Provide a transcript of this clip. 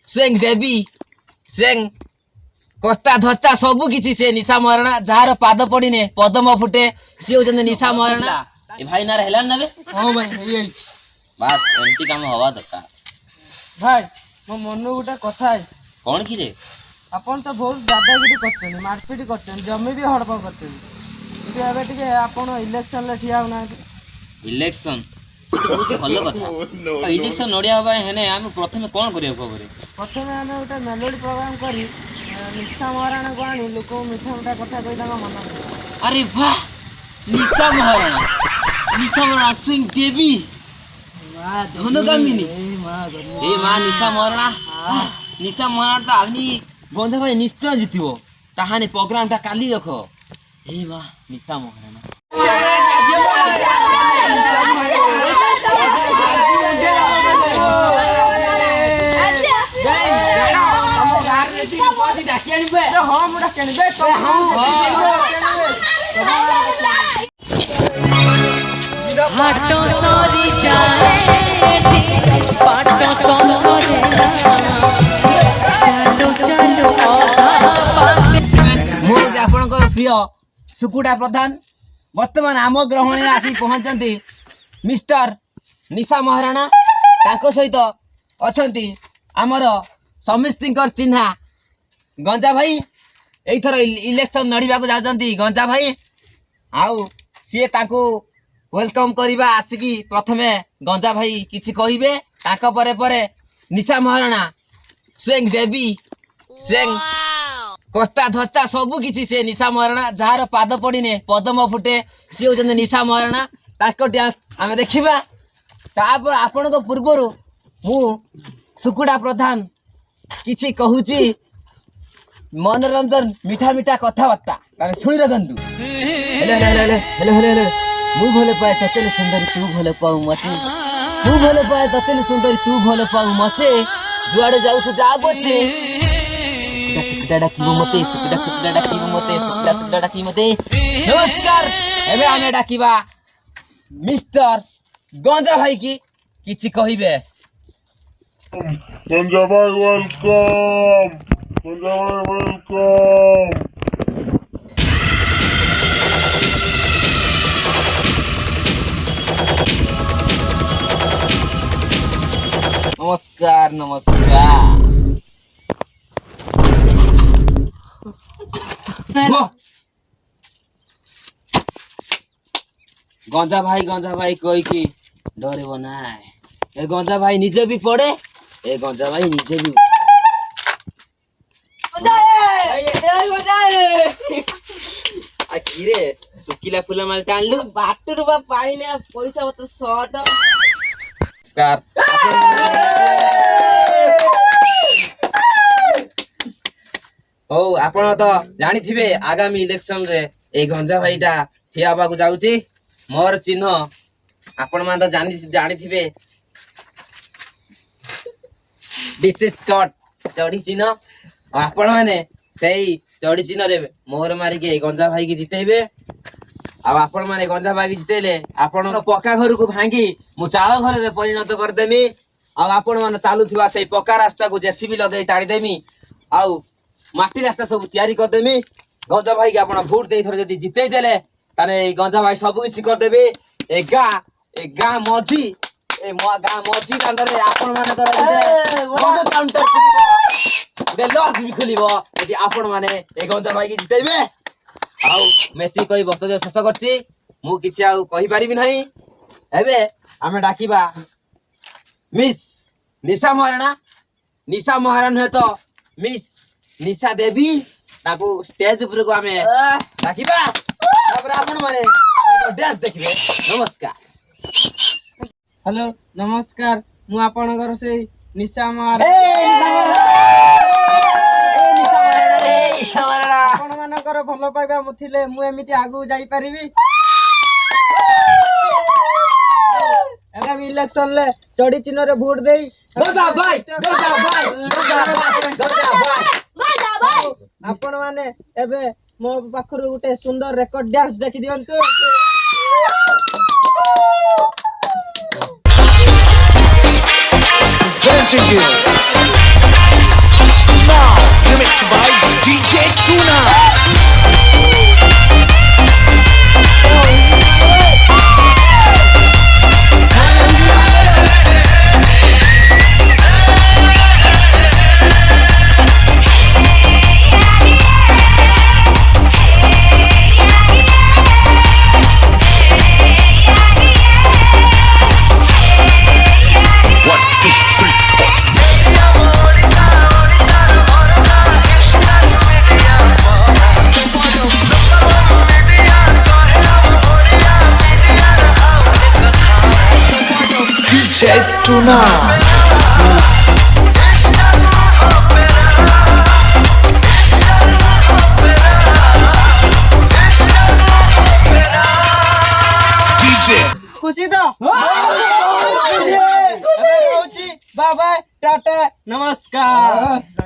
स्वयं देवी स्वयं कस्ता धस्ता सबु किछि से निशा महाराणा जार पाद पड़िने पदम फुटे सी होचन निशा महाराणा ए भाई ना रहला ना बे हां भाई हेई बात एंटी काम हवा दरकार भाई मो मन गोटा कथा है कौन की रे अपन तो बहुत दादागिरी करछन मारपीट करछन जमी भी हड़प करछन कि एबे टिके अपन इलेक्शन ले ठिया होना इलेक्शन भलो कथा इलेक्शन नडिया बाय हेने हम प्रथमे कोन करियो खबरे प्रथमे हम गोटा मेलोडी प्रोग्राम करी निशा महाराणा को आनी लोक मिठा मिठा कथा कहि ताका मन अरे वाह निशा महाराणा सिंह देवी वाह धनुगामिनी ए मां निशा महाराणा तो आदमी गंजा भाई निश्चय जितिबो ताहाने प्रोग्राम ता काली रखो ए वाह निशा महाराणा हाटो सरी जाए पाटो तो सरे चलो चलो मो आपनकर प्रिय सुकुटा प्रधान वर्तमान आम ग्रहण आसी पहुंचंती मिस्टर निशा महाराणा ताको सहित अछंती हमर समिस्तिंकर चिन्हा गंजा भाई एथर इलेक्शन नड़ीबा को जाउचंती गंजा भाई आउ सी ताको वेलकम करिबा आसिकी प्रथमे गंजा भाई किछि कहिबे ताका परे परे निशा महाराणा स्वयं देवी स्वयं कस्ता धस्ता सबु किछि से निशा महाराणा जार पाद पड़िने पदम फुटे सी होचन निशा महाराणा ताको डांस आमे देखिबा तापर आपन को पूर्वरु मु सुकुडा प्रधान किछि कहूची मनोरंजन मीठा मीठा कथाबार्ता ताने सुनि रखंतु हेले मु भले पाए ततेले सुंदरी तू भले पाऊ मते मु भले पाए ततेले सुंदरी तू भले पाऊ मते जुआडे जाऊ तो जा बचे सिकड़ा की मते सिकड़ा की मते की मते नमस्कार एबे आने डाकिबा मिस्टर गंजा भाई की किछि कहिबे गंजा भाई वेलकम गंजा भाई वेलकम नमस्कार गंजा भाई कोई की डरे बनाए ए गंजा भाई निजे भी पड़े ए गंजा भाई निजे भी किरे सुकिला फुला माल टाणलु बाटुर बा पाइने पैसा बत शॉर्ट नमस्कार ओ आपण तो जानी थिबे आगामी इलेक्शन रे ए गंजा भाईटा ठिया बाकू जाउची मोर चिन्ह आपण मान तो जानी थिबे डिस कट चढ़ी चिन्ह आपण माने सेही चढ़ी चिन्ह रे मोहर मारी के गंजा भाई की जितेबे आ आपण माने गंजा भाई की जितेले आपण पक्का घर को भांगी मु चाळ घर रे परिणत कर देमी आ आपण माने चालू थिबा सेही पक्का रास्ता को जेसीबी लगेई ताड़ी देमी आ माटी रास्ता सब तैयारी कर देमी गंजा भाई के आपण वोट देई थर जदी जितेई देले ताने गंजा भाई सब किछि कर देबे ए गा मझी ए गा मझी कांदरे आपण माने कर बंद काउंटर खुलिबो लॉज भी खुलिबो यदि आपण माने ए गंजा भाई की जितेबे आउ मेती कोई बक्तव्य शेष करछि मु किछि आउ कहि परिबि नाही एबे हमें डाकिबा मिस निशा महाराणा है तो मिस निशा देवी ताकू स्टेज ऊपर को हमें डाकिबा तापर आपण माने डांस देखिबे नमस्कार हेलो नमस्कार मु आपनकर से निशा महाराणा आपण मानकर भलो पाइबा मुथिले मु एमिति आगु जाई परिबी आगामी इलेक्शन ले चढ़ी चिन्ह रे वोट देई गंजा भाई आपण माने एबे मो पाखरु गुटे सुंदर रेकॉर्ड डांस देखि दियंतु presenting you Mixed by DJ Tuna. DJ Tuna. खुशी तो बाय बाय टाटा नमस्कार।